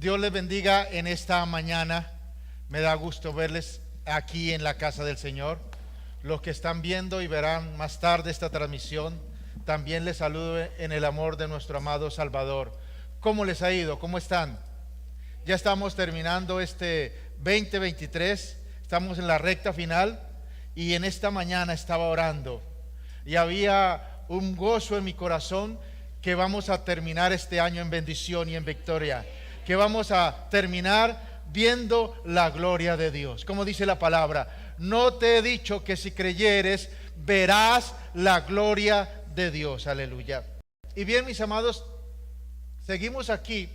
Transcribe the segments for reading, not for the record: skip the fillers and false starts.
Dios les bendiga en esta mañana. Me da gusto verles aquí en la casa del Señor. Los que están viendo y verán más tarde esta transmisión, también les saludo en el amor de nuestro amado Salvador. ¿Cómo les ha ido? ¿Cómo están? Ya estamos terminando este 2023, estamos en la recta final y en esta mañana estaba orando y había un gozo en mi corazón que vamos a terminar este año en bendición y en victoria, que vamos a terminar viendo la gloria de Dios. Como dice la palabra, no te he dicho que si creyeres verás la gloria de Dios. Aleluya. Y bien, mis amados, seguimos aquí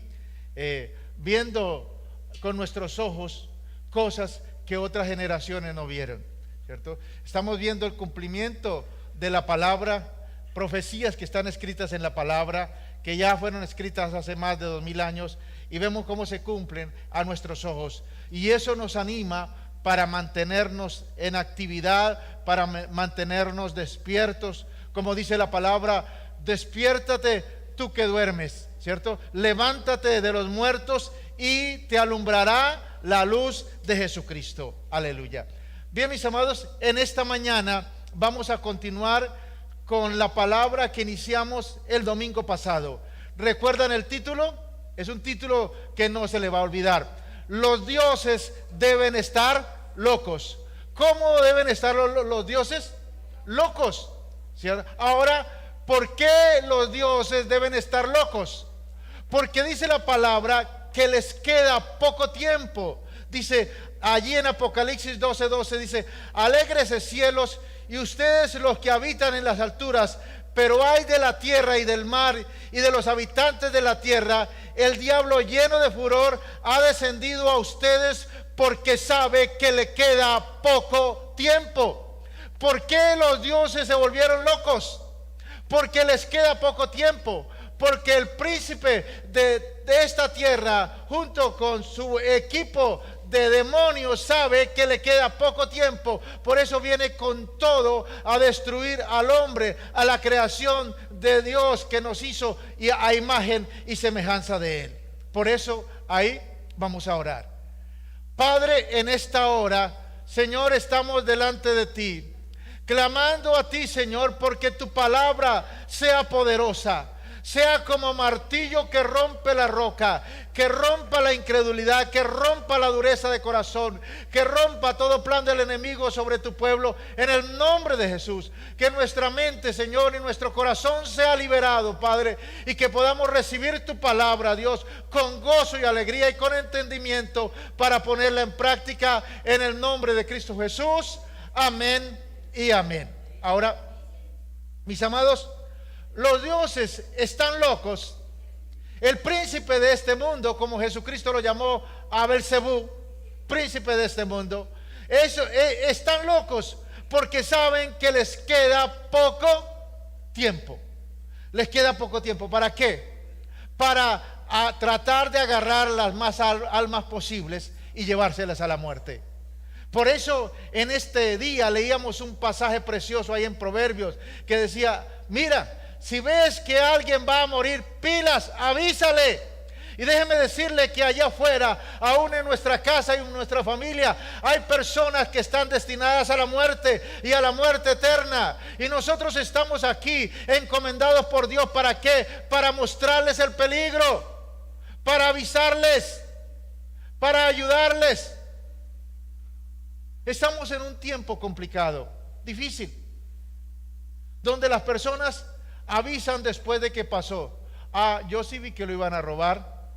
viendo con nuestros ojos cosas que otras generaciones no vieron, ¿cierto? Estamos viendo el cumplimiento de la palabra, profecías que están escritas en la palabra, que ya fueron escritas hace más de 2000 años, y vemos cómo se cumplen a nuestros ojos. Y eso nos anima para mantenernos en actividad, para mantenernos despiertos. Como dice la palabra, despiértate tú que duermes, ¿cierto? Levántate de los muertos y te alumbrará la luz de Jesucristo. Aleluya. Bien, mis amados, en esta mañana vamos a continuar con la palabra que iniciamos el domingo pasado. ¿Recuerdan el título? Es un título que no se le va a olvidar. Los dioses deben estar locos. ¿Cómo deben estar los dioses? Locos, ¿cierto? Ahora, ¿por qué los dioses deben estar locos? Porque dice la palabra que les queda poco tiempo. Dice allí en Apocalipsis 12:12, dice: alégrese cielos y ustedes los que habitan en las alturas, pero ay de la tierra y del mar y de los habitantes de la tierra, el diablo lleno de furor ha descendido a ustedes porque sabe que le queda poco tiempo. ¿Por qué los dioses se volvieron locos? Porque les queda poco tiempo. Porque el príncipe de esta tierra, junto con su equipo de demonios, sabe que le queda poco tiempo. Por eso viene con todo a destruir al hombre, a la creación de Dios que nos hizo y a imagen y semejanza de Él. Por eso ahí vamos a orar. Padre, en esta hora, Señor, estamos delante de ti, clamando a ti, Señor, porque tu palabra sea poderosa, sea como martillo que rompe la roca, que rompa la incredulidad, que rompa la dureza de corazón, que rompa todo plan del enemigo sobre tu pueblo, en el nombre de Jesús. Que nuestra mente, Señor, y nuestro corazón sea liberado, Padre, y que podamos recibir tu palabra, Dios, con gozo y alegría y con entendimiento para ponerla en práctica en el nombre de Cristo Jesús. Amén y amén. Ahora, mis amados, los dioses están locos. El príncipe de este mundo, como Jesucristo lo llamó a Belcebú, príncipe de este mundo, están locos porque saben que les queda poco tiempo. Les queda poco tiempo. ¿Para qué? Para tratar de agarrar las más almas posibles y llevárselas a la muerte. Por eso en este día leíamos un pasaje precioso ahí en Proverbios que decía: mira, si ves que alguien va a morir, pilas, avísale. Y déjeme decirle que allá afuera, aún en nuestra casa y en nuestra familia, hay personas que están destinadas a la muerte y a la muerte eterna. Y nosotros estamos aquí encomendados por Dios. ¿Para qué? Para mostrarles el peligro, para avisarles, para ayudarles. Estamos en un tiempo complicado, difícil, donde las personas avisan después de que pasó. Yo sí vi que lo iban a robar,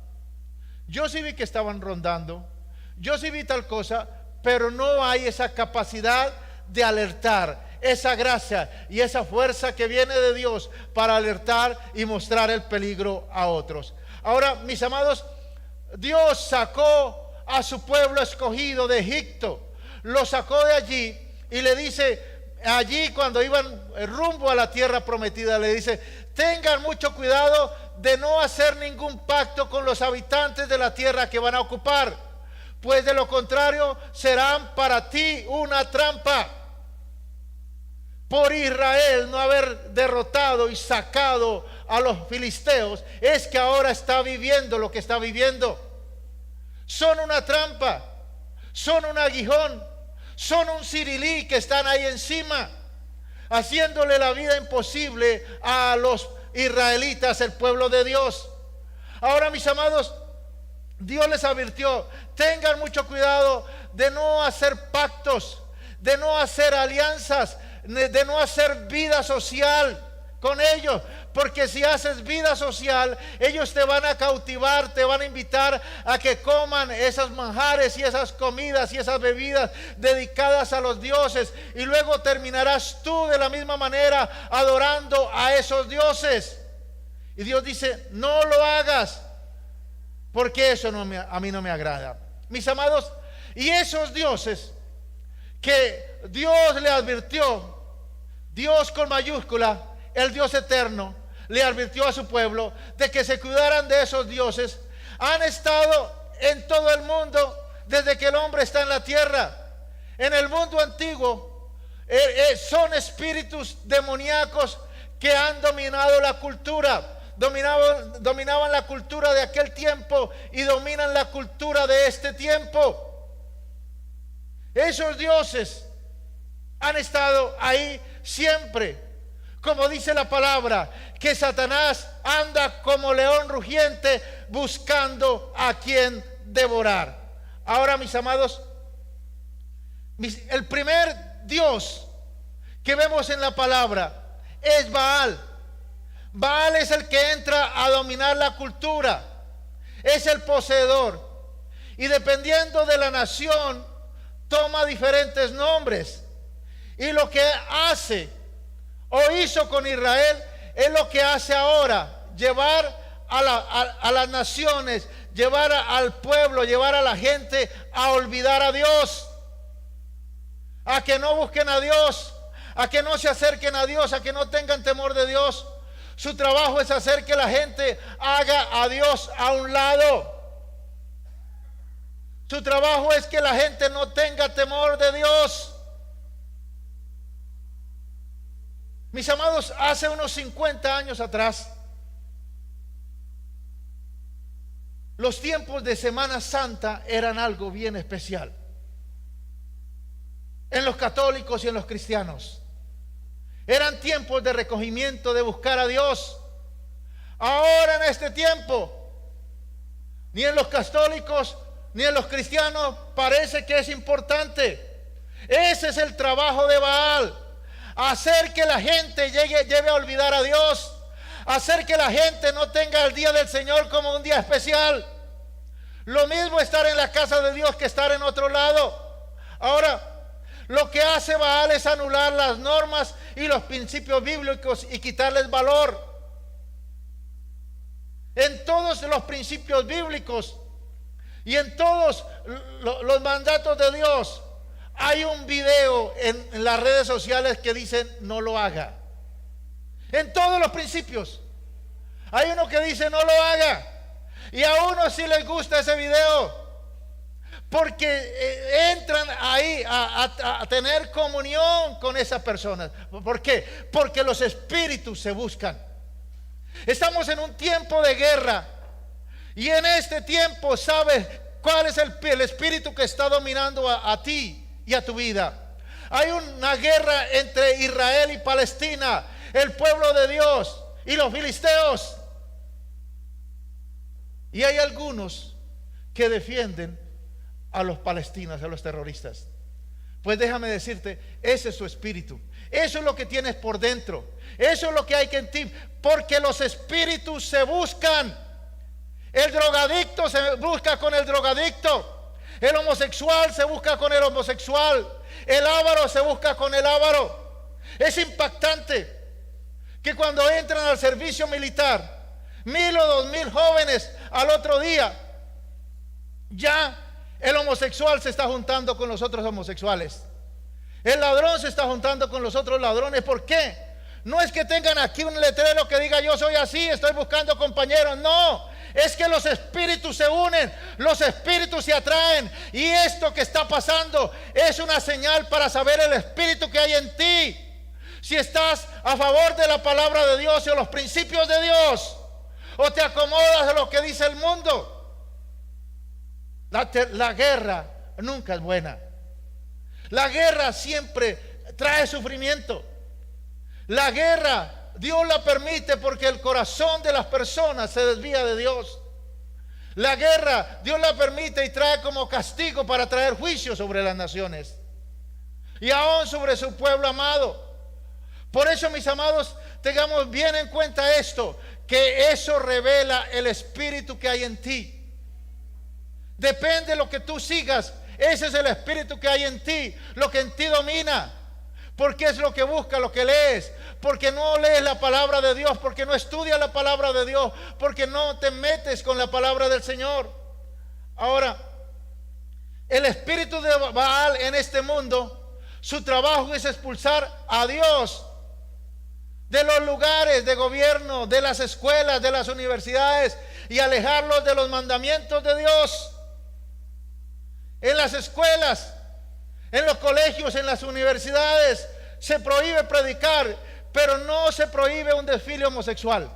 yo sí vi que estaban rondando, yo sí vi tal cosa, pero no hay esa capacidad de alertar, esa gracia y esa fuerza que viene de Dios para alertar y mostrar el peligro a otros. Ahora, mis amados, Dios sacó a su pueblo escogido de Egipto, lo sacó de allí y le dice, allí cuando iban rumbo a la tierra prometida, le dice: tengan mucho cuidado de no hacer ningún pacto con los habitantes de la tierra que van a ocupar, pues de lo contrario serán para ti una trampa. Por Israel no haber derrotado y sacado a los filisteos, es que ahora está viviendo lo que está viviendo. son una trampa, son un aguijón, son un cirilí que están ahí encima, haciéndole la vida imposible a los israelitas, el pueblo de Dios. Ahora, mis amados, Dios les advirtió: tengan mucho cuidado de no hacer pactos, de no hacer alianzas, de no hacer vida social con ellos, porque si haces vida social, ellos te van a cautivar, te van a invitar a que coman esas manjares y esas comidas y esas bebidas dedicadas a los dioses, y luego terminarás tú de la misma manera adorando a esos dioses. Y Dios dice: no lo hagas, porque eso a mí no me agrada. Mis amados, y esos dioses que Dios le advirtió, Dios con mayúscula, el Dios eterno, le advirtió a su pueblo de que se cuidaran de esos dioses, han estado en todo el mundo desde que el hombre está en la tierra. En el mundo antiguo son espíritus demoníacos que han dominado la cultura, dominaban la cultura de aquel tiempo y dominan la cultura de este tiempo. Esos dioses han estado ahí siempre. Como dice la palabra, que Satanás anda como león rugiente buscando a quien devorar. Ahora, mis amados, el primer Dios que vemos en la palabra es Baal. Baal es el que entra a dominar la cultura, es el poseedor, y dependiendo de la nación toma diferentes nombres. Y lo que hace o hizo con Israel es lo que hace ahora: llevar a las naciones, llevar al pueblo, llevar a la gente a olvidar a Dios, a que no busquen a Dios, a que no se acerquen a Dios, a que no tengan temor de Dios. Su trabajo es hacer que la gente haga a Dios a un lado. Su trabajo es que la gente no tenga temor de Dios. Mis amados, hace unos 50 años atrás, los tiempos de Semana Santa eran algo bien especial en los católicos y en los cristianos. Eran tiempos de recogimiento, de buscar a Dios. Ahora, en este tiempo, ni en los católicos ni en los cristianos parece que es importante. Ese es el trabajo de Baal: hacer que la gente lleve a olvidar a Dios, hacer que la gente no tenga el día del Señor como un día especial. Lo mismo estar en la casa de Dios que estar en otro lado. Ahora, lo que hace Baal es anular las normas y los principios bíblicos y quitarles valor. En todos los principios bíblicos y en todos los mandatos de Dios hay un video en las redes sociales que dicen: no lo haga. En todos los principios hay uno que dice: no lo haga. Y a uno sí les gusta ese video, porque entran ahí a tener comunión con esas personas. ¿Por qué? Porque los espíritus se buscan. Estamos en un tiempo de guerra, y en este tiempo, ¿sabes cuál es el espíritu que está dominando a ti y a tu vida? Hay una guerra entre Israel y Palestina, el pueblo de Dios y los filisteos. Y hay algunos que defienden a los palestinos, a los terroristas. Pues déjame decirte, ese es su espíritu. Eso es lo que tienes por dentro. Eso es lo que hay que en ti, porque los espíritus se buscan. El drogadicto se busca con el drogadicto. El homosexual se busca con el homosexual. El avaro se busca con el avaro. Es impactante que cuando entran al servicio militar, 1,000 o 2,000 jóvenes al otro día, ya el homosexual se está juntando con los otros homosexuales. El ladrón se está juntando con los otros ladrones. ¿Por qué? No es que tengan aquí un letrero que diga: yo soy así, estoy buscando compañeros. No, es que los espíritus se unen, los espíritus se atraen. Y esto que está pasando es una señal para saber el espíritu que hay en ti. Si estás a favor de la palabra de Dios y de los principios de Dios, o te acomodas a lo que dice el mundo. La guerra nunca es buena. La guerra siempre trae sufrimiento. La guerra Dios la permite porque el corazón de las personas se desvía de Dios. La guerra Dios la permite y trae como castigo para traer juicio sobre las naciones y aún sobre su pueblo amado. Por eso, mis amados, tengamos bien en cuenta esto, que eso revela el espíritu que hay en ti. Depende de lo que tú sigas, ese es el espíritu que hay en ti, lo que en ti domina. Porque es lo que busca, lo que lees. Porque no lees la palabra de Dios, porque no estudias la palabra de Dios, porque no te metes con la palabra del Señor. Ahora, el espíritu de Baal en este mundo, su trabajo es expulsar a Dios de los lugares de gobierno, de las escuelas, de las universidades, y alejarlos de los mandamientos de Dios. En las escuelas, en los colegios, en las universidades, se prohíbe predicar, pero no se prohíbe un desfile homosexual.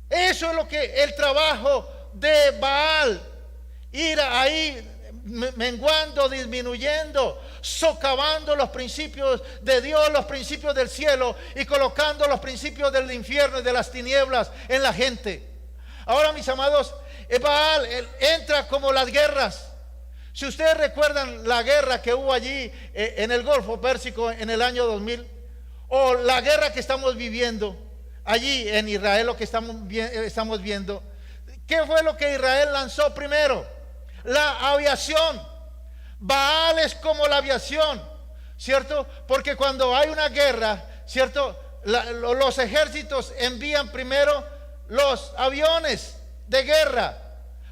Eso es lo que el trabajo de Baal, ir ahí menguando, disminuyendo, socavando los principios de Dios, los principios del cielo, y colocando los principios del infierno y de las tinieblas en la gente. Ahora, mis amados, Baal entra como las guerras. Si ustedes recuerdan la guerra que hubo allí en el Golfo Pérsico en el año 2000, o la guerra que estamos viviendo allí en Israel, lo que estamos viendo, ¿qué fue lo que Israel lanzó primero? La aviación. Baal es como la aviación, ¿cierto? Porque cuando hay una guerra, ¿cierto? Los ejércitos envían primero los aviones de guerra.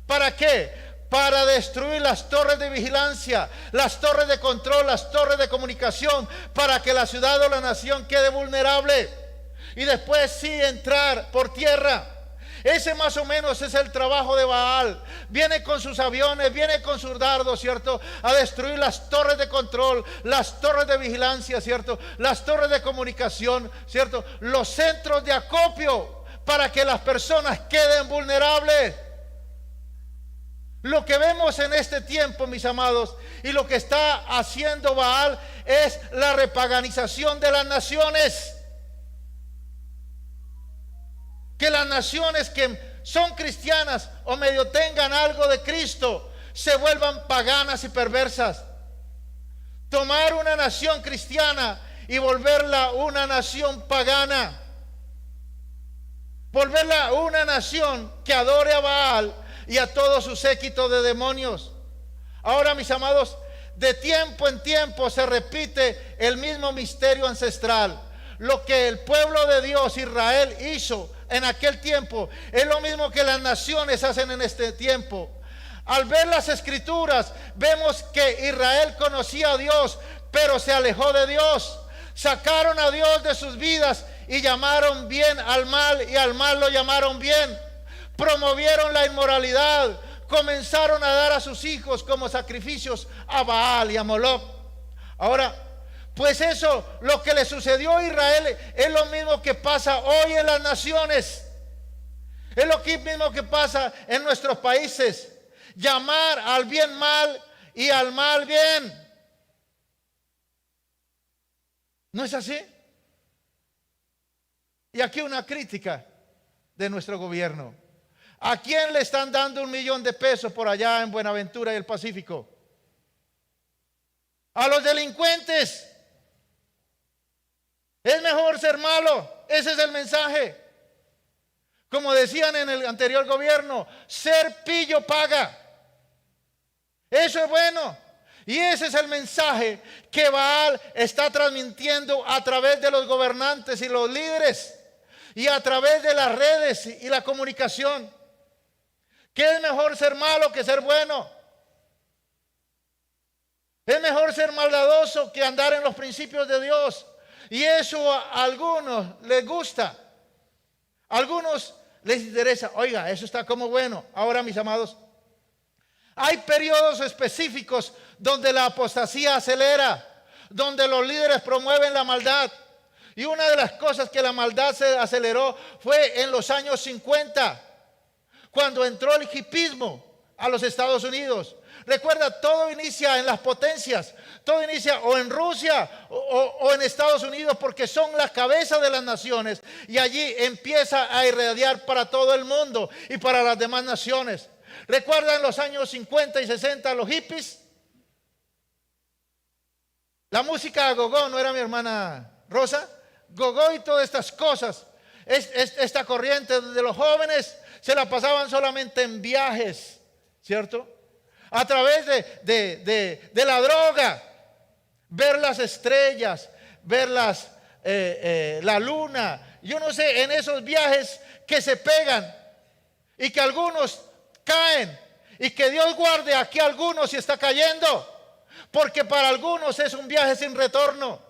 ¿Para qué? Para destruir las torres de vigilancia, las torres de control, las torres de comunicación, para que la ciudad o la nación quede vulnerable. Y después sí entrar por tierra. Ese más o menos es el trabajo de Baal. Viene con sus aviones, viene con sus dardos, ¿cierto? A destruir las torres de control, las torres de vigilancia, ¿cierto? Las torres de comunicación, ¿cierto? Los centros de acopio, para que las personas queden vulnerables. Lo que vemos en este tiempo, mis amados, y lo que está haciendo Baal es la repaganización de las naciones. Que las naciones que son cristianas o medio tengan algo de Cristo se vuelvan paganas y perversas. Tomar una nación cristiana y volverla una nación pagana. Volverla una nación que adore a Baal y a todo su séquito de demonios. Ahora, mis amados, de tiempo en tiempo se repite el mismo misterio ancestral. Lo que el pueblo de Dios, Israel, hizo en aquel tiempo es lo mismo que las naciones hacen en este tiempo. Al ver las escrituras, vemos que Israel conocía a Dios, pero se alejó de Dios. Sacaron a Dios de sus vidas y llamaron bien al mal, y al mal lo llamaron bien. Promovieron la inmoralidad, comenzaron a dar a sus hijos como sacrificios a Baal y a Moloch. Ahora, pues eso, lo que le sucedió a Israel, es lo mismo que pasa hoy en las naciones. Es lo mismo que pasa en nuestros países. Llamar al bien mal y al mal bien. ¿No es así? Y aquí una crítica de nuestro gobierno. ¿A quién le están dando $1,000,000 por allá en Buenaventura y el Pacífico? A los delincuentes. Es mejor ser malo. Ese es el mensaje. Como decían en el anterior gobierno, ser pillo paga. Eso es bueno. Y ese es el mensaje que Baal está transmitiendo a través de los gobernantes y los líderes, y a través de las redes y la comunicación. ¿Qué es mejor, ser malo que ser bueno? Es mejor ser maldadoso que andar en los principios de Dios. Y eso a algunos les gusta. A algunos les interesa. Oiga, eso está como bueno. Ahora, mis amados, hay periodos específicos donde la apostasía acelera, donde los líderes promueven la maldad. Y una de las cosas que la maldad se aceleró fue en los años 50, cuando entró el hipismo a los Estados Unidos. Recuerda, todo inicia en las potencias, todo inicia o en Rusia o en Estados Unidos, porque son la cabeza de las naciones, y allí empieza a irradiar para todo el mundo y para las demás naciones. Recuerda en los años 50 y 60 los hippies, la música gogó, ¿no era mi hermana Rosa? Gogó y todas estas cosas. Esta corriente de los jóvenes se la pasaban solamente en viajes, ¿cierto? A través de la droga, ver las estrellas, ver la luna. Yo no sé, en esos viajes que se pegan y que algunos caen, y que Dios guarde aquí a algunos si está cayendo, porque para algunos es un viaje sin retorno.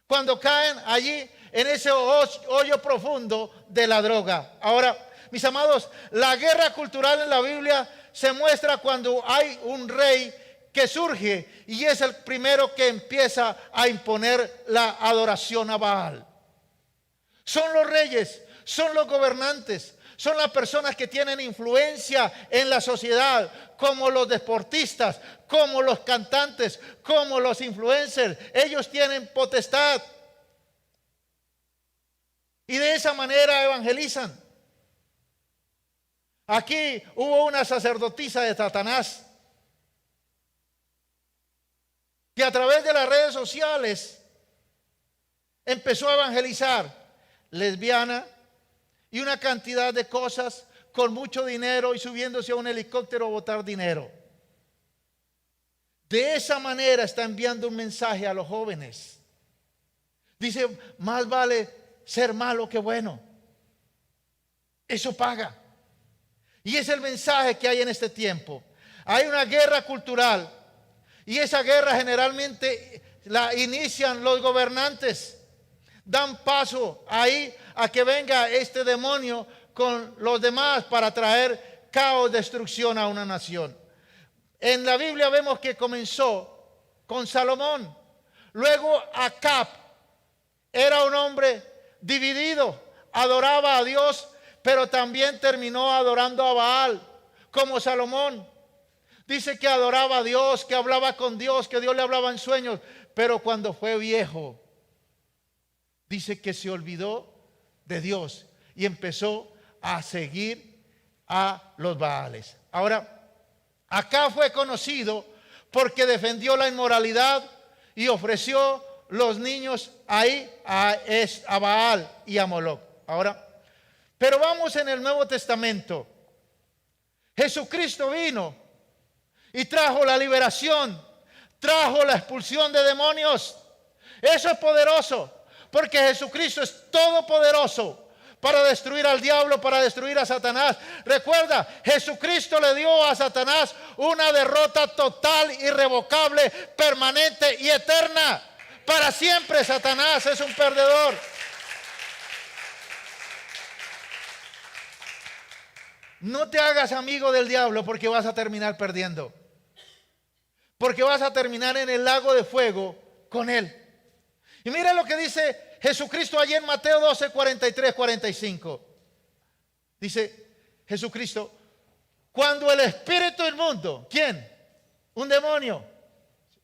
Cuando caen allí en ese hoyo profundo de la droga. Ahora, mis amados, la guerra cultural en la Biblia se muestra cuando hay un rey que surge y es el primero que empieza a imponer la adoración a Baal. Son los reyes, son los gobernantes, son las personas que tienen influencia en la sociedad, como los deportistas, como los cantantes, como los influencers. Ellos tienen potestad y de esa manera evangelizan. Aquí hubo una sacerdotisa de Satanás que a través de las redes sociales empezó a evangelizar, lesbiana y una cantidad de cosas, con mucho dinero y subiéndose a un helicóptero a botar dinero. De esa manera está enviando un mensaje a los jóvenes. Dice, más vale ser malo que bueno. Eso paga. Y es el mensaje que hay en este tiempo. Hay una guerra cultural, y esa guerra generalmente la inician los gobernantes. Dan paso ahí a que venga este demonio con los demás para traer caos, destrucción a una nación. En la Biblia vemos que comenzó con Salomón. Luego Acab era un hombre dividido, adoraba a Dios, pero también terminó adorando a Baal, como Salomón. Dice que adoraba a Dios, que hablaba con Dios, que Dios le hablaba en sueños, pero cuando fue viejo, dice que se olvidó de Dios y empezó a seguir a los Baales. Ahora, acá fue conocido porque defendió la inmoralidad y ofreció los niños ahí a Baal y a Moloc. Ahora, pero vamos en el Nuevo Testamento. Jesucristo vino y trajo la liberación, trajo la expulsión de demonios. Eso es poderoso, porque Jesucristo es todopoderoso para destruir al diablo, para destruir a Satanás. Recuerda, Jesucristo le dio a Satanás una derrota total, irrevocable, permanente y eterna. Para siempre Satanás es un perdedor. No te hagas amigo del diablo, porque vas a terminar perdiendo. Porque vas a terminar en el lago de fuego con él. Y mira lo que dice Jesucristo allí en Mateo 12, 43, 45. Dice Jesucristo, cuando el espíritu inmundo, ¿quién? Un demonio,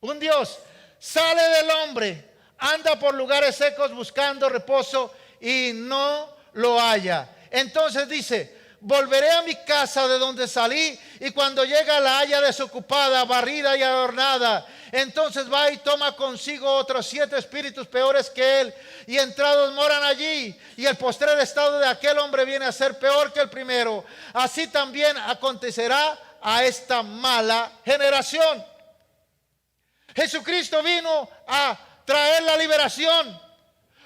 un dios, sale del hombre, anda por lugares secos buscando reposo y no lo halla. Entonces dice, volveré a mi casa de donde salí, y cuando llega la halla desocupada, barrida y adornada. Entonces va y toma consigo otros 7 espíritus peores que él, y entrados moran allí. Y el postrer estado de aquel hombre viene a ser peor que el primero. Así también acontecerá a esta mala generación. Jesucristo vino a traer la liberación.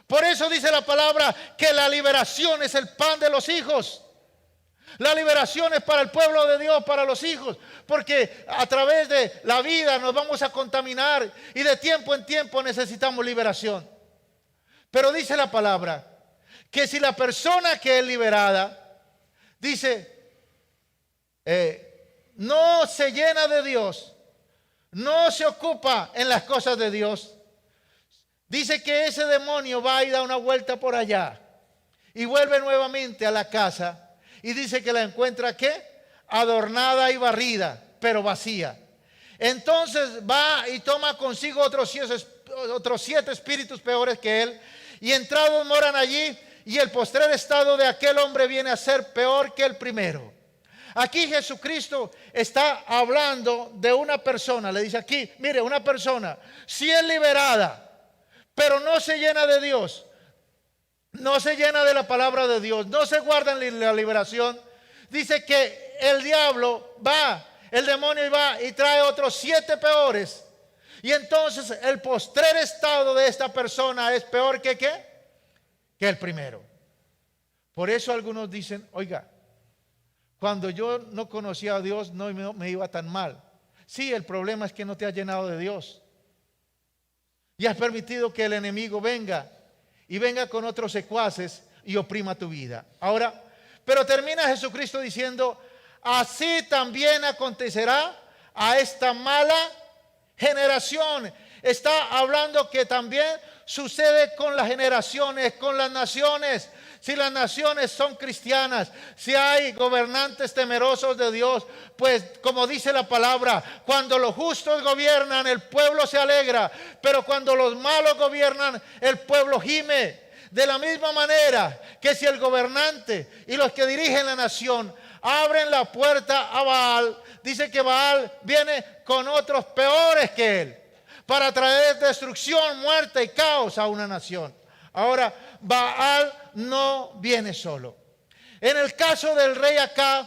Por eso dice la palabra que la liberación es el pan de los hijos. La liberación es para el pueblo de Dios, para los hijos, porque a través de la vida nos vamos a contaminar y de tiempo en tiempo necesitamos liberación. Pero dice la palabra que si la persona que es liberada, dice, no se llena de Dios, no se ocupa en las cosas de Dios, dice que ese demonio va y da una vuelta por allá y vuelve nuevamente a la casa. Y dice que la encuentra, ¿qué? adornada y barrida, pero vacía. Entonces va y toma consigo otros 7 espíritus peores que él, y entrados moran allí, y el postrer estado de aquel hombre viene a ser peor que el primero. Aquí Jesucristo está hablando de una persona. Le dice aquí, mire, una persona, si es liberada, pero no se llena de Dios, no se llena de la palabra de Dios, no se guarda en la liberación, dice que el diablo va, el demonio va y trae otros 7 peores. Y entonces el postrer estado de esta persona es peor que ¿qué? Que el primero. Por eso algunos dicen, oiga, cuando yo no conocía a Dios no me iba tan mal. Sí, el problema es que no te has llenado de Dios. Y has permitido que el enemigo venga y venga con otros secuaces y oprima tu vida. Ahora, pero termina Jesucristo diciendo, así también acontecerá a esta mala generación. Está hablando que también sucede con las generaciones, con las naciones. Si las naciones son cristianas, si hay gobernantes temerosos de Dios, pues como dice la palabra, cuando los justos gobiernan, el pueblo se alegra, pero cuando los malos gobiernan, el pueblo gime. De la misma manera que si el gobernante y los que dirigen la nación abren la puerta a Baal, dice que Baal viene con otros peores que él para traer destrucción, muerte y caos a una nación. Ahora, Baal no viene solo. En el caso del rey Acab,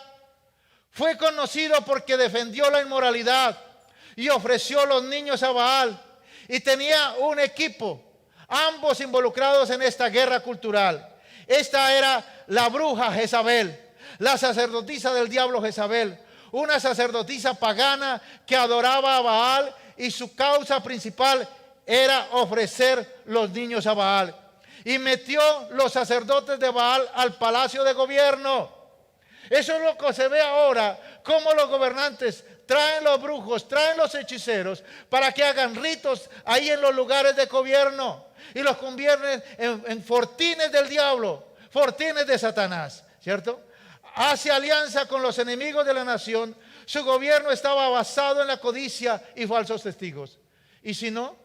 fue conocido porque defendió la inmoralidad y ofreció los niños a Baal, y tenía un equipo, ambos involucrados en esta guerra cultural. Esta era la bruja Jezabel, la sacerdotisa del diablo Jezabel, una sacerdotisa pagana que adoraba a Baal, y su causa principal era ofrecer los niños a Baal. Y metió los sacerdotes de Baal al palacio de gobierno. Eso es lo que se ve ahora, cómo los gobernantes traen los brujos, traen los hechiceros para que hagan ritos ahí en los lugares de gobierno y los convierten en fortines del diablo, fortines de Satanás, ¿cierto? Hace alianza con los enemigos de la nación. Su gobierno estaba basado en la codicia y falsos testigos. Y si no,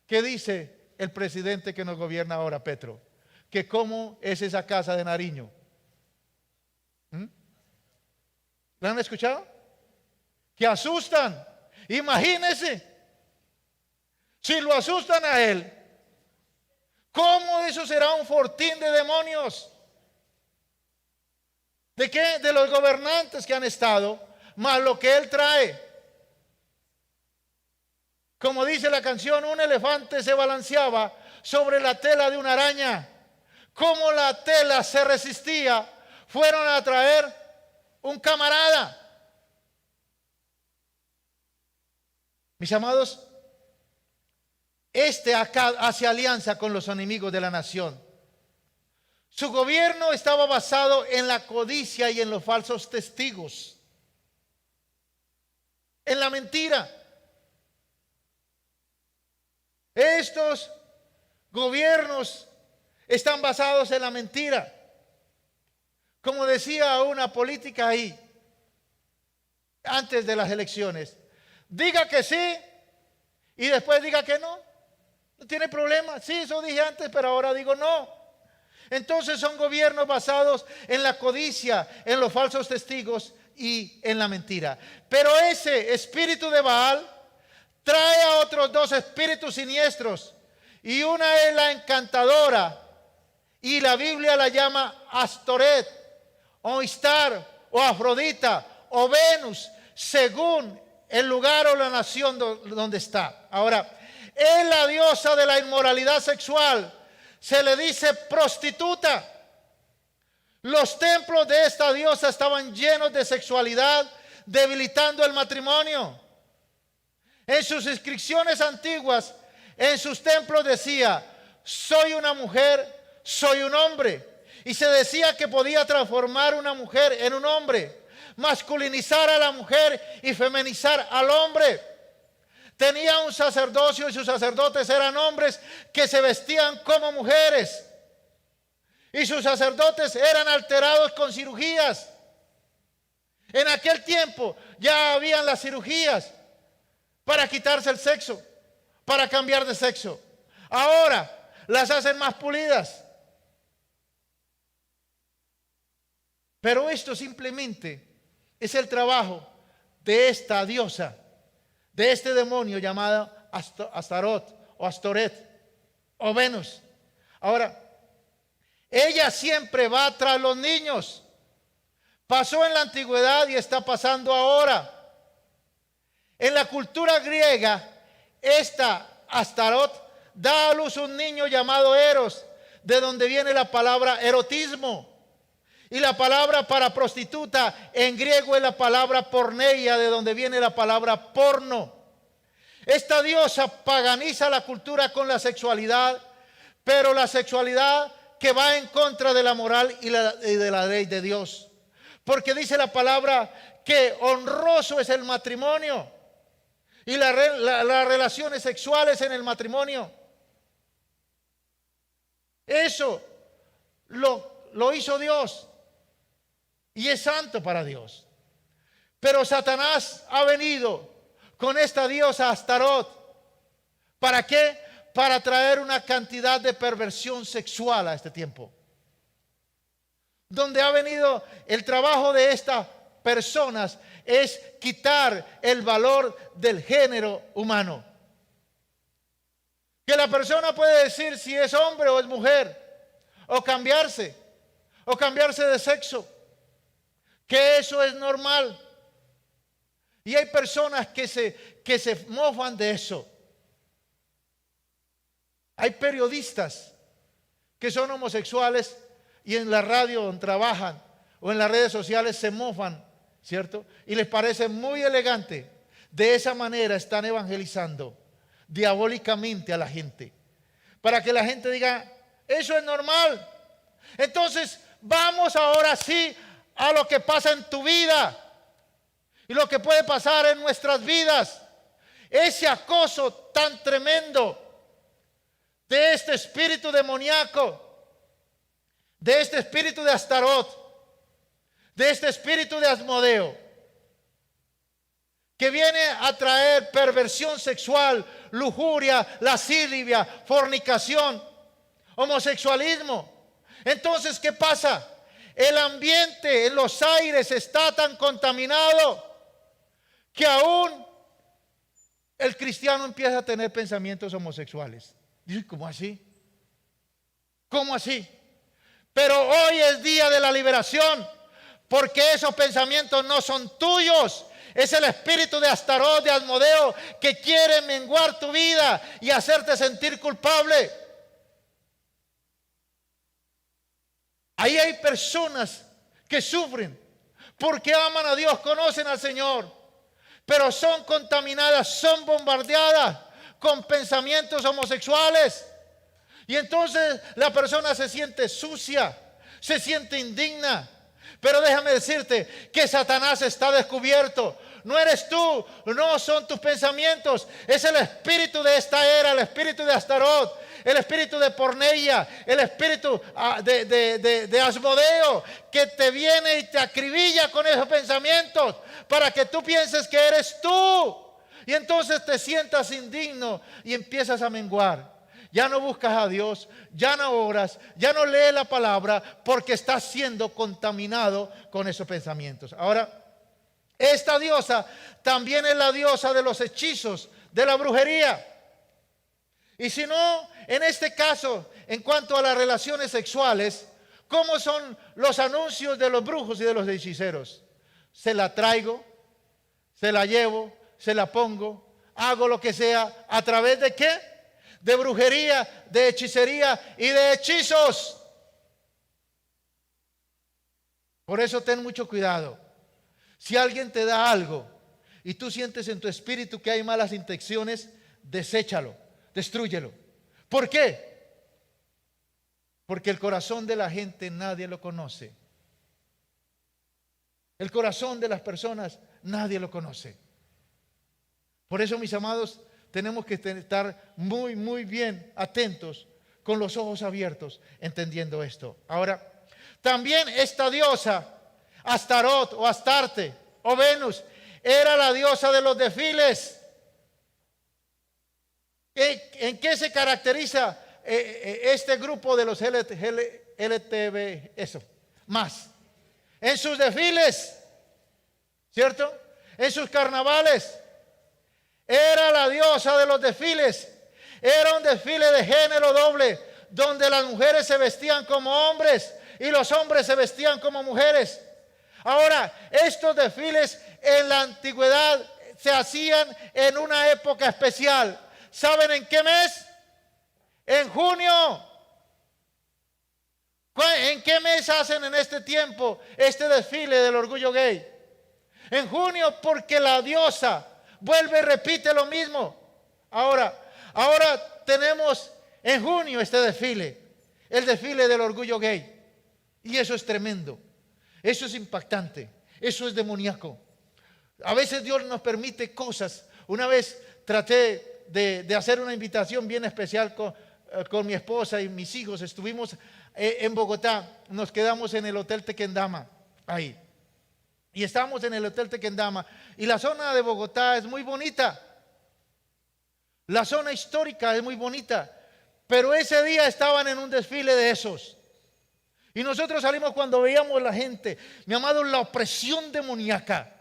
¿qué dice el presidente que nos gobierna ahora, Petro? Que cómo es esa casa de Nariño. ¿La han escuchado? Que asustan. Imagínense, si lo asustan a él, ¿cómo eso será un fortín de demonios? ¿De qué? De los gobernantes que han estado, más lo que él trae. Como dice la canción, un elefante se balanceaba sobre la tela de una araña. Como la tela se resistía, fueron a traer un camarada. Mis amados, acá hace alianza con los enemigos de la nación. Su gobierno estaba basado en la codicia y en los falsos testigos, en la mentira. Estos gobiernos están basados en la mentira. Como decía una política ahí, antes de las elecciones, diga que sí y después diga que no. No tiene problema. Sí, eso dije antes, pero ahora digo no. Entonces son gobiernos basados en la codicia, en los falsos testigos y en la mentira. Pero ese espíritu de Baal trae a otros 2 espíritus siniestros, y una es la encantadora, y la Biblia la llama Astoret, o Istar, o Afrodita, o Venus, según el lugar o la nación donde está. Ahora, es la diosa de la inmoralidad sexual, se le dice prostituta. Los templos de esta diosa estaban llenos de sexualidad, debilitando el matrimonio. En sus inscripciones antiguas, en sus templos decía, soy una mujer, soy un hombre. Y se decía que podía transformar una mujer en un hombre, masculinizar a la mujer y feminizar al hombre. Tenía un sacerdocio y sus sacerdotes eran hombres que se vestían como mujeres. Y sus sacerdotes eran alterados con cirugías. En aquel tiempo ya habían las cirugías para quitarse el sexo, para cambiar de sexo. Ahora las hacen más pulidas. Pero esto simplemente es el trabajo de esta diosa, de este demonio llamado Astarot o Astoret o Venus. Ahora, ella siempre va tras los niños. Pasó en la antigüedad y está pasando ahora. En la cultura griega, esta Astarot da a luz un niño llamado Eros, de donde viene la palabra erotismo. Y la palabra para prostituta en griego es la palabra porneia, de donde viene la palabra porno. Esta diosa paganiza la cultura con la sexualidad, pero la sexualidad que va en contra de la moral y de la ley de Dios. Porque dice la palabra que honroso es el matrimonio y las relaciones sexuales en el matrimonio. Eso lo hizo Dios y es santo para Dios. Pero Satanás ha venido con esta diosa Astarot. ¿Para qué? Para traer una cantidad de perversión sexual a este tiempo. Donde ha venido el trabajo de estas personas es quitar el valor del género humano. Que la persona puede decir si es hombre o es mujer, o cambiarse de sexo, que eso es normal. Y hay personas que se mofan de eso. Hay periodistas que son homosexuales y en la radio donde trabajan o en las redes sociales se mofan, ¿cierto? Y les parece muy elegante. De esa manera están evangelizando diabólicamente a la gente, para que la gente diga, eso es normal. Entonces, vamos ahora sí a lo que pasa en tu vida y lo que puede pasar en nuestras vidas. Ese acoso tan tremendo de este espíritu demoníaco, de este espíritu de Astarot, de este espíritu de Asmodeo, que viene a traer perversión sexual, lujuria, lascivia, fornicación, homosexualismo. Entonces, ¿qué pasa? El ambiente en los aires está tan contaminado que aún el cristiano empieza a tener pensamientos homosexuales. Dice, ¿cómo así? ¿Cómo así? Pero hoy es día de la liberación, porque esos pensamientos no son tuyos. Es el espíritu de Astarot, de Asmodeo, que quiere menguar tu vida y hacerte sentir culpable. Ahí hay personas que sufren porque aman a Dios, conocen al Señor, pero son contaminadas, son bombardeadas con pensamientos homosexuales. Y entonces la persona se siente sucia, se siente indigna. Pero déjame decirte que Satanás está descubierto. No eres tú, no son tus pensamientos. Es el espíritu de esta era, el espíritu de Astarot, el espíritu de Porneia, el espíritu de Asmodeo, que te viene y te acribilla con esos pensamientos para que tú pienses que eres tú. Y entonces te sientas indigno y empiezas a menguar. Ya no buscas a Dios, ya no oras, ya no lees la palabra porque estás siendo contaminado con esos pensamientos. Ahora, esta diosa también es la diosa de los hechizos, de la brujería. Y si no, en este caso, en cuanto a las relaciones sexuales, ¿cómo son los anuncios de los brujos y de los hechiceros? Se la traigo, se la llevo, se la pongo, hago lo que sea, ¿a través de qué? De brujería, de hechicería y de hechizos. Por eso ten mucho cuidado. Si alguien te da algo y tú sientes en tu espíritu que hay malas intenciones, deséchalo, destrúyelo. ¿Por qué? Porque el corazón de la gente nadie lo conoce. El corazón de las personas nadie lo conoce. Por eso, mis amados, tenemos que estar muy, muy bien atentos, con los ojos abiertos, entendiendo esto. Ahora, también esta diosa Astarot o Astarte o Venus era la diosa de los desfiles. ¿En qué se caracteriza este grupo de los LTV? Eso, más. En sus desfiles, ¿cierto? En sus carnavales. Era la diosa de los desfiles. Era un desfile de género doble, donde las mujeres se vestían como hombres y los hombres se vestían como mujeres. Ahora, estos desfiles en la antigüedad se hacían en una época especial. ¿Saben en qué mes? En junio. ¿En qué mes hacen en este tiempo este desfile del orgullo gay? En junio, porque la diosa vuelve y repite lo mismo. Ahora tenemos en junio este desfile, el desfile del orgullo gay. Y eso es tremendo, eso es impactante, eso es demoníaco. A veces Dios nos permite cosas. Una vez traté de hacer una invitación bien especial con mi esposa y mis hijos. Estuvimos en Bogotá, nos quedamos en el Hotel Tequendama, ahí. Y estábamos en el Hotel Tequendama. Y la zona de Bogotá es muy bonita. La zona histórica es muy bonita. Pero ese día estaban en un desfile de esos. Y nosotros salimos cuando veíamos la gente. Mi amado, la opresión demoníaca.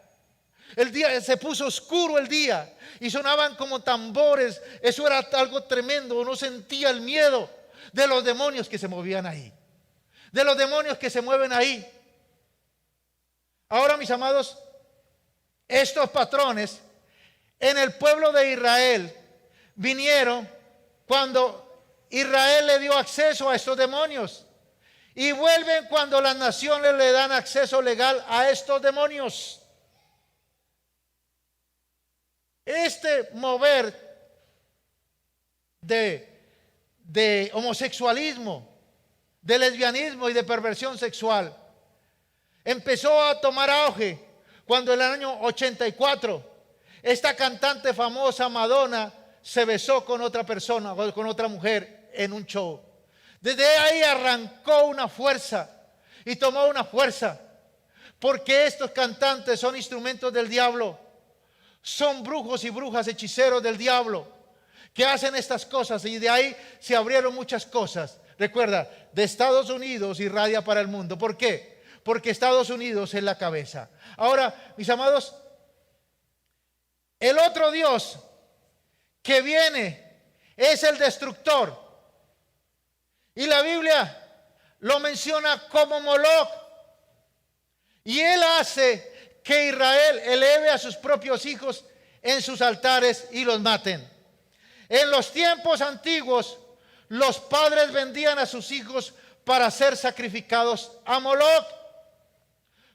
El día se puso oscuro el día. Y sonaban como tambores. Eso era algo tremendo. Uno sentía el miedo de los demonios que se movían ahí. De los demonios que se mueven ahí. Ahora, mis amados, estos patrones en el pueblo de Israel vinieron cuando Israel le dio acceso a estos demonios y vuelven cuando las naciones le dan acceso legal a estos demonios. Este mover de homosexualismo, de lesbianismo y de perversión sexual empezó a tomar auge cuando en el año 84 esta cantante famosa Madonna se besó con otra persona, con otra mujer en un show. Desde ahí arrancó una fuerza y tomó una fuerza, porque estos cantantes son instrumentos del diablo, son brujos y brujas, hechiceros del diablo, que hacen estas cosas, y de ahí se abrieron muchas cosas. Recuerda, de Estados Unidos irradia para el mundo. ¿Por qué? Porque Estados Unidos es la cabeza. Ahora, mis amados, el otro Dios que viene es el destructor. Y la Biblia lo menciona como Moloch. Y él hace que Israel eleve a sus propios hijos en sus altares y los maten. En los tiempos antiguos, los padres vendían a sus hijos para ser sacrificados a Moloch.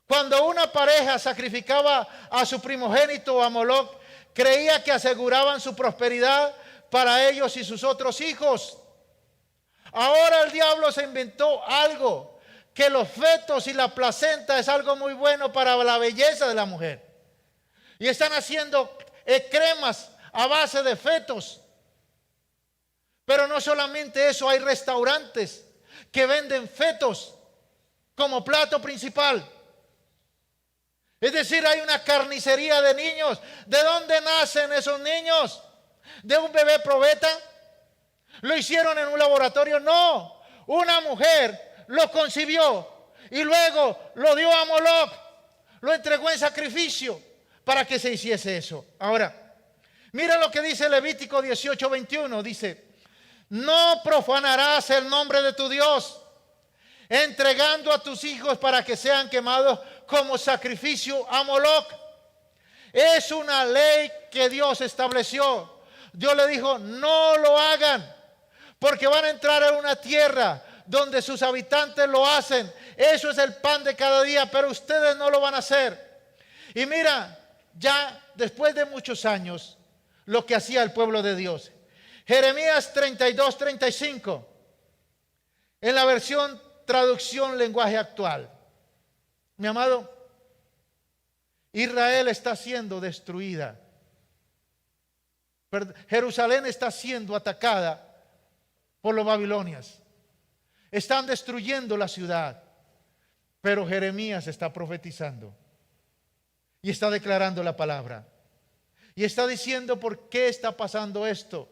Cuando una pareja sacrificaba a su primogénito a Moloch, creía que aseguraban su prosperidad para ellos y sus otros hijos. Ahora el diablo se inventó algo, que los fetos y la placenta es algo muy bueno para la belleza de la mujer. Y están haciendo cremas a base de fetos. Pero no solamente eso, hay restaurantes que venden fetos como plato principal. Es decir, hay una carnicería de niños. ¿De dónde nacen esos niños? ¿De un bebé probeta? ¿Lo hicieron en un laboratorio? No. Una mujer lo concibió y luego lo dio a Moloch. Lo entregó en sacrificio para que se hiciese eso. Ahora, mira lo que dice Levítico 18:21. Dice: no profanarás el nombre de tu Dios, entregando a tus hijos para que sean quemados como sacrificio a Moloch. Es una ley que Dios estableció. Dios le dijo: no lo hagan, porque van a entrar en una tierra donde sus habitantes lo hacen. Eso es el pan de cada día, pero ustedes no lo van a hacer. Y mira, ya después de muchos años, lo que hacía el pueblo de Dios. Jeremías 32:35, en la versión traducción lenguaje actual. Mi amado, Israel está siendo destruida. Jerusalén está siendo atacada por los babilonios. Están destruyendo la ciudad. Pero Jeremías está profetizando y está declarando la palabra. Y está diciendo por qué está pasando esto.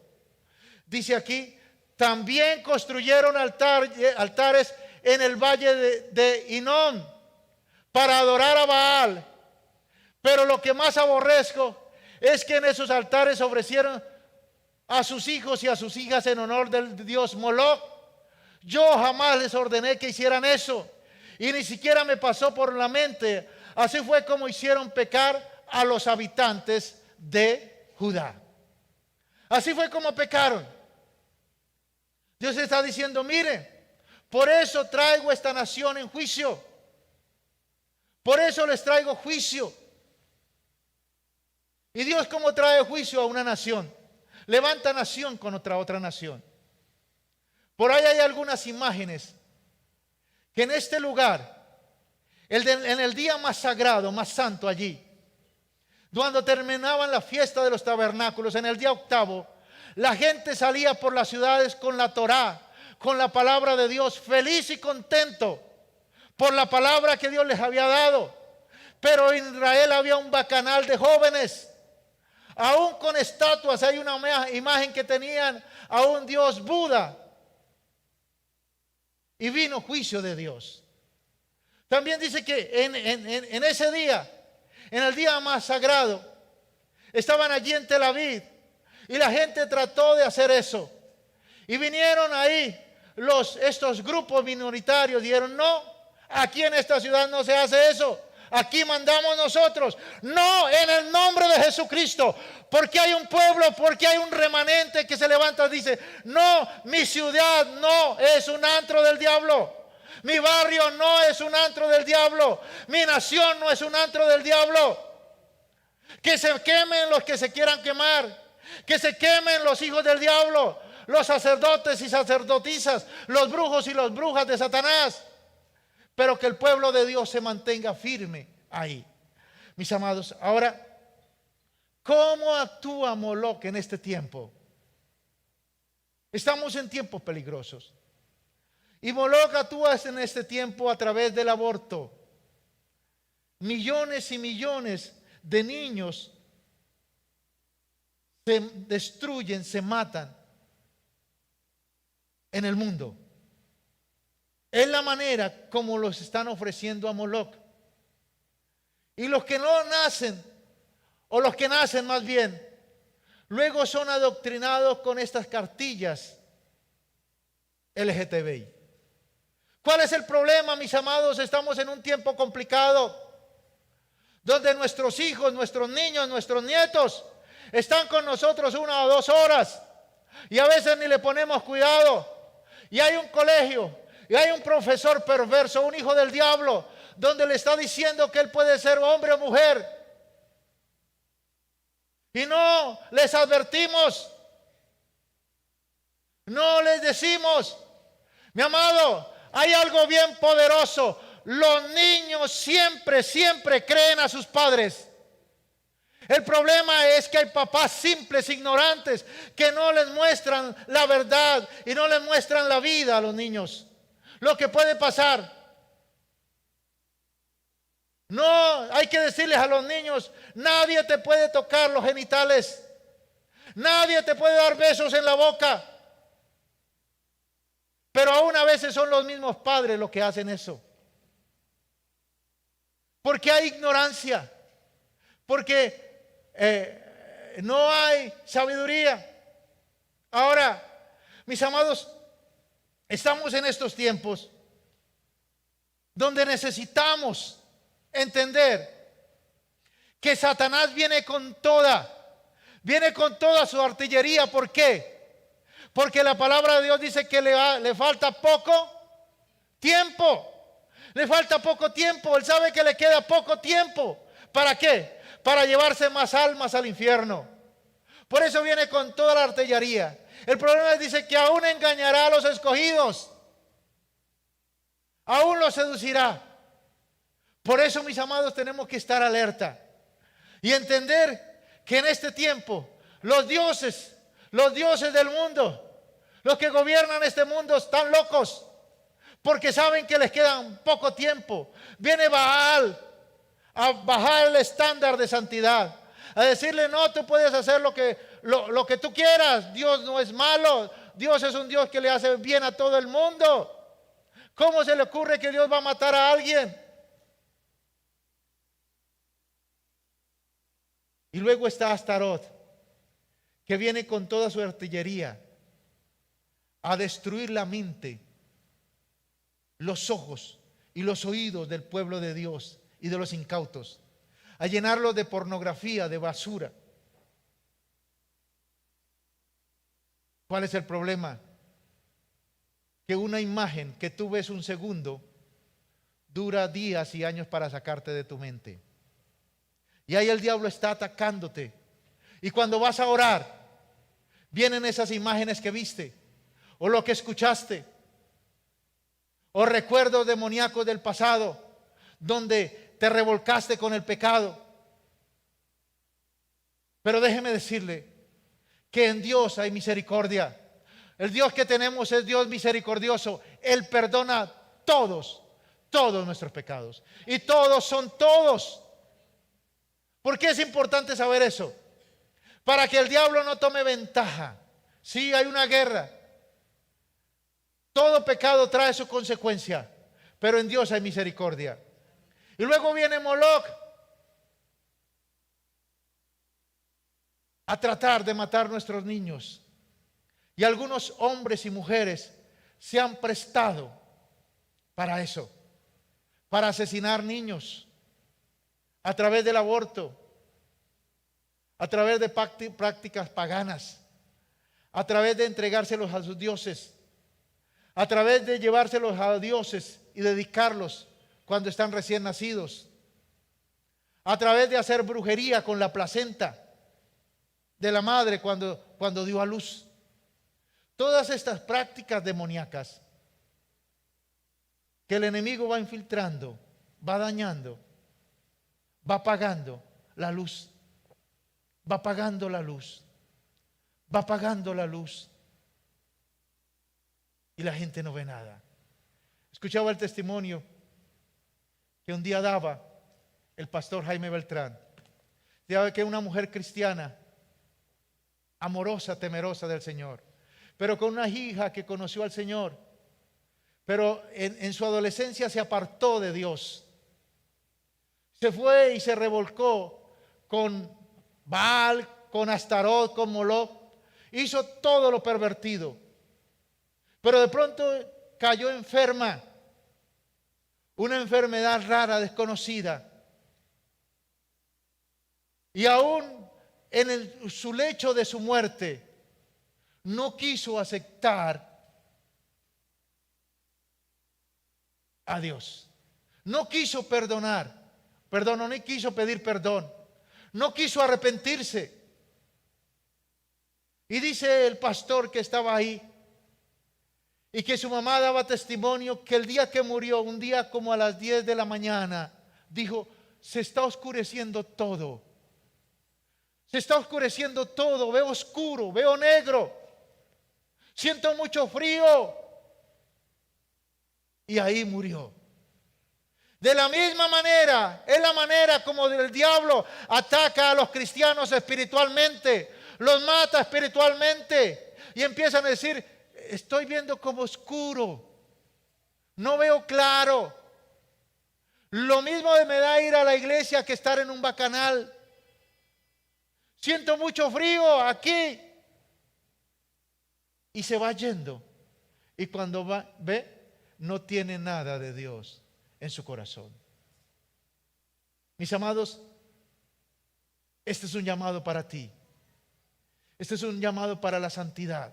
Dice aquí, también construyeron altares en el valle de Hinnom para adorar a Baal. Pero lo que más aborrezco es que en esos altares ofrecieron a sus hijos y a sus hijas en honor del dios Moloch. Yo jamás les ordené que hicieran eso, y ni siquiera me pasó por la mente. Así fue como hicieron pecar a los habitantes de Judá. Así fue como pecaron. Dios está diciendo, mire, por eso traigo esta nación en juicio. Por eso les traigo juicio. ¿Y Dios cómo trae juicio a una nación? Levanta nación contra otra nación. Por ahí hay algunas imágenes que en este lugar, en el día más sagrado, más santo allí, cuando terminaban la fiesta de los tabernáculos, en el día octavo, la gente salía por las ciudades con la Torá, con la palabra de Dios, feliz y contento por la palabra que Dios les había dado. Pero en Israel había un bacanal de jóvenes, aún con estatuas. Hay una imagen que tenían a un dios Buda, y vino juicio de Dios. También dice que en ese día, en el día más sagrado, estaban allí en Tel Aviv, y la gente trató de hacer eso, y vinieron ahí estos grupos minoritarios, dijeron, no, aquí en esta ciudad no se hace eso, aquí mandamos nosotros. No, en el nombre de Jesucristo, porque hay un pueblo, porque hay un remanente que se levanta y dice, no, mi ciudad no es un antro del diablo, mi barrio no es un antro del diablo, mi nación no es un antro del diablo. Que se quemen los que se quieran quemar, que se quemen los hijos del diablo, los sacerdotes y sacerdotisas, los brujos y las brujas de Satanás, pero que el pueblo de Dios se mantenga firme ahí. Mis amados, ahora, ¿cómo actúa Moloch en este tiempo? Estamos en tiempos peligrosos. Y Moloch actúa en este tiempo a través del aborto. Millones y millones de niños se destruyen, se matan en el mundo. Es la manera como los están ofreciendo a Moloch. Y los que no nacen, o los que nacen más bien, luego son adoctrinados con estas cartillas LGTBI. ¿Cuál es el problema, mis amados? Estamos en un tiempo complicado, donde nuestros hijos, nuestros niños, nuestros nietos están con nosotros 1 o 2 horas, y a veces ni le ponemos cuidado. Y hay un colegio, y hay un profesor perverso, un hijo del diablo, donde le está diciendo que él puede ser hombre o mujer. Y no les advertimos, no les decimos. Mi amado, hay algo bien poderoso. Los niños siempre creen a sus padres. El problema es que hay papás simples, ignorantes, que no les muestran la verdad y no les muestran la vida a los niños. Lo que puede pasar. No, hay que decirles a los niños, nadie te puede tocar los genitales. Nadie te puede dar besos en la boca. Pero aún a veces son los mismos padres los que hacen eso. Porque hay ignorancia. Porque no hay sabiduría. Ahora, mis amados, estamos en estos tiempos donde necesitamos entender que Satanás viene con toda su artillería. ¿Por qué? Porque la palabra de Dios dice que le falta poco tiempo. Le falta poco tiempo. Él sabe que le queda poco tiempo. ¿Para qué? Para llevarse más almas al infierno. Por eso viene con toda la artillería. El problema es, dice, que aún engañará a los escogidos. Aún los seducirá. Por eso, mis amados, tenemos que estar alerta y entender que en este tiempo los dioses del mundo, los que gobiernan este mundo, están locos, porque saben que les queda poco tiempo. Viene Baal a bajar el estándar de santidad, a decirle: no, tú puedes hacer lo que tú quieras. Dios no es malo. Dios es un Dios que le hace bien a todo el mundo. ¿Cómo se le ocurre que Dios va a matar a alguien? Y luego está Astarot, que viene con toda su artillería a destruir la mente, los ojos y los oídos del pueblo de Dios y de los incautos, a llenarlos de pornografía, de basura. ¿Cuál es el problema? Que una imagen que tú ves un segundo dura días y años para sacarte de tu mente. Y ahí el diablo está atacándote. Y cuando vas a orar, vienen esas imágenes que viste, o lo que escuchaste, o recuerdos demoníacos del pasado, donde te revolcaste con el pecado. Pero déjeme decirle que en Dios hay misericordia. El Dios que tenemos es Dios misericordioso. Él perdona todos nuestros pecados. Y todos son todos. ¿Por qué es importante saber eso? Para que el diablo no tome ventaja. Sí, hay una guerra. Todo pecado trae su consecuencia, pero en Dios hay misericordia. Y luego viene Moloch a tratar de matar nuestros niños. Y algunos hombres y mujeres se han prestado para eso, para asesinar niños a través del aborto, a través de prácticas paganas, a través de entregárselos a sus dioses, a través de llevárselos a dioses y dedicarlos cuando están recién nacidos, a través de hacer brujería con la placenta de la madre cuando dio a luz. Todas estas prácticas demoníacas que el enemigo va infiltrando, va dañando, va apagando la luz, va apagando la luz, va apagando la luz, y la gente no ve nada. Escuchaba el testimonio que un día daba el pastor Jaime Beltrán. Decía que una mujer cristiana, amorosa, temerosa del Señor, pero con una hija que conoció al Señor, pero en su adolescencia se apartó de Dios. Se fue y se revolcó con Baal, con Astarot, con Moloch. Hizo todo lo pervertido. Pero de pronto cayó enferma. Una enfermedad rara, desconocida. Y aún en su lecho de su muerte, no quiso aceptar a Dios. No quiso no quiso pedir perdón. No quiso arrepentirse. Y dice el pastor que estaba ahí, y que su mamá daba testimonio, que el día que murió, un día como a las 10 de la mañana, dijo: se está oscureciendo todo. Se está oscureciendo todo. Veo oscuro, veo negro. Siento mucho frío. Y ahí murió. De la misma manera, es la manera como el diablo ataca a los cristianos espiritualmente, los mata espiritualmente, y empiezan a decir: estoy viendo como oscuro, no veo claro. Lo mismo me da ir a la iglesia que estar en un bacanal. Siento mucho frío aquí. Y se va yendo. Y cuando ve, no tiene nada de Dios en su corazón. Mis amados, este es un llamado para ti. Este es un llamado para la santidad.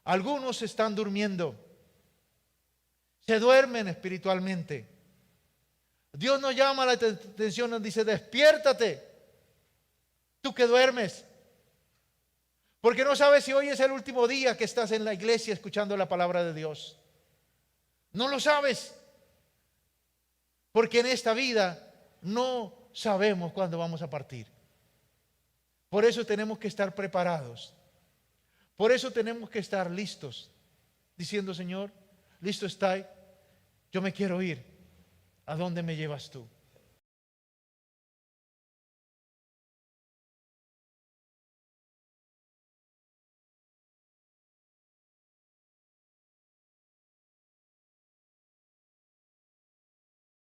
Algunos están durmiendo. Se duermen espiritualmente. Dios nos llama la atención, nos dice: despiértate, tú que duermes. Porque no sabes si hoy es el último día que estás en la iglesia escuchando la palabra de Dios. No lo sabes. Porque en esta vida no sabemos cuándo vamos a partir. Por eso tenemos que estar preparados. Por eso tenemos que estar listos, diciendo: Señor, listo está, yo me quiero ir. ¿A dónde me llevas tú?